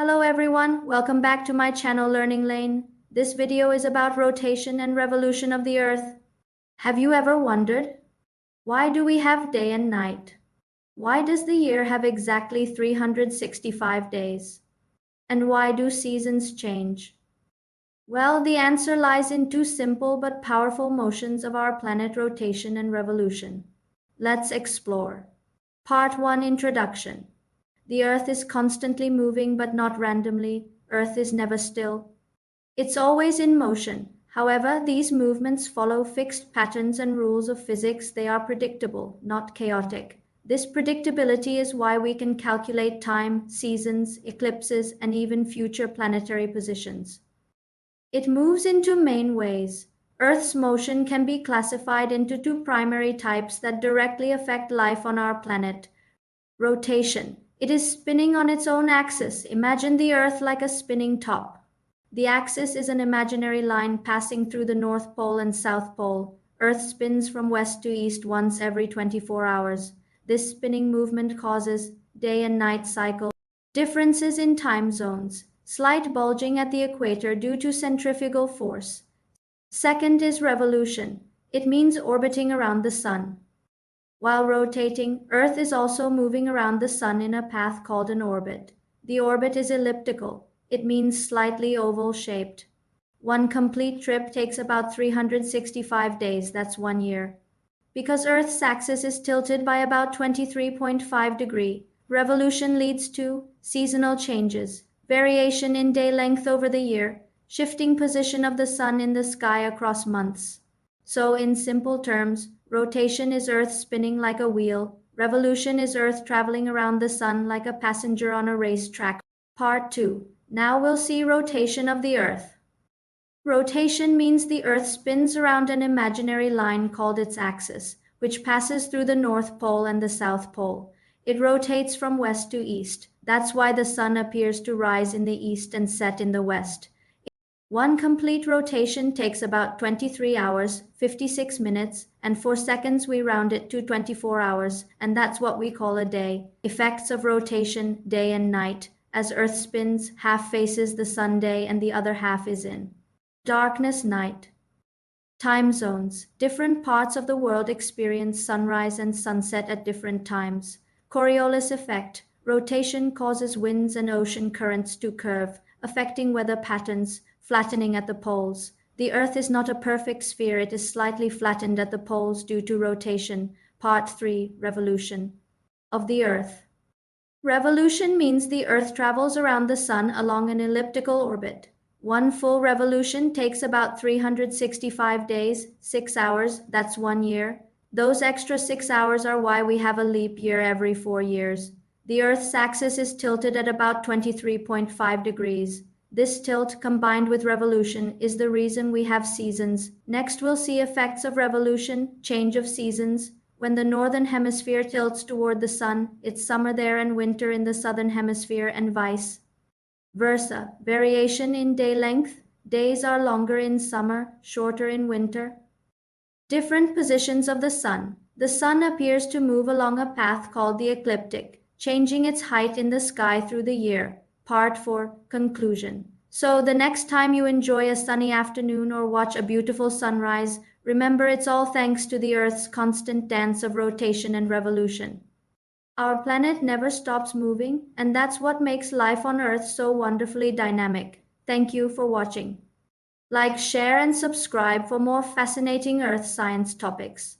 Hello everyone, welcome back to my channel Learning Lane. This video is about rotation and revolution of the Earth. Have you ever wondered, why do we have day and night? Why does the year have exactly 365 days? And why do seasons change? Well, the answer lies in two simple but powerful motions of our planet: rotation and revolution. Let's explore. Part 1: Introduction. The Earth is constantly moving, but not randomly. Earth is never still. It's always in motion. However, these movements follow fixed patterns and rules of physics. They are predictable, not chaotic. This predictability is why we can calculate time, seasons, eclipses, and even future planetary positions. It moves in two main ways. Earth's motion can be classified into two primary types that directly affect life on our planet. Rotation. It is spinning on its own axis. Imagine the Earth like a spinning top. The axis is an imaginary line passing through the North Pole and South Pole. Earth spins from west to east once every 24 hours. This spinning movement causes day and night cycle. Differences in time zones. Slight bulging at the equator due to centrifugal force. Second is revolution. It means orbiting around the sun. While rotating, Earth is also moving around the Sun in a path called an orbit. The orbit is elliptical. It means slightly oval-shaped. One complete trip takes about 365 days, that's 1 year. Because Earth's axis is tilted by about 23.5 degrees, revolution leads to seasonal changes, variation in day length over the year, shifting position of the Sun in the sky across months. So, in simple terms, rotation is Earth spinning like a wheel. Revolution is Earth traveling around the Sun like a passenger on a racetrack. Part 2. Now we'll see rotation of the Earth. Rotation means the Earth spins around an imaginary line called its axis, which passes through the North Pole and the South Pole. It rotates from west to east. That's why the Sun appears to rise in the east and set in the west. One complete rotation takes about 23 hours, 56 minutes, and for seconds we round it to 24 hours, and that's what we call a day. Effects of rotation, day and night. As Earth spins, half faces the sun day and the other half is in darkness night. Time zones. Different parts of the world experience sunrise and sunset at different times. Coriolis effect. Rotation causes winds and ocean currents to curve, affecting weather patterns, flattening at the poles. The Earth is not a perfect sphere, it is slightly flattened at the poles due to rotation. Part 3. Revolution of the Earth. Revolution means the Earth travels around the Sun along an elliptical orbit. One full revolution takes about 365 days, 6 hours, that's 1 year. Those extra 6 hours are why we have a leap year every 4 years. The Earth's axis is tilted at about 23.5 degrees. This tilt, combined with revolution, is the reason we have seasons. Next we'll see effects of revolution, change of seasons. When the northern hemisphere tilts toward the sun, it's summer there and winter in the southern hemisphere and vice versa. Variation in day length. Days are longer in summer, shorter in winter. Different positions of the sun. The sun appears to move along a path called the ecliptic, changing its height in the sky through the year. Part 4. Conclusion. So the next time you enjoy a sunny afternoon or watch a beautiful sunrise, remember it's all thanks to the Earth's constant dance of rotation and revolution. Our planet never stops moving, and that's what makes life on Earth so wonderfully dynamic. Thank you for watching. Like, share, and subscribe for more fascinating Earth science topics.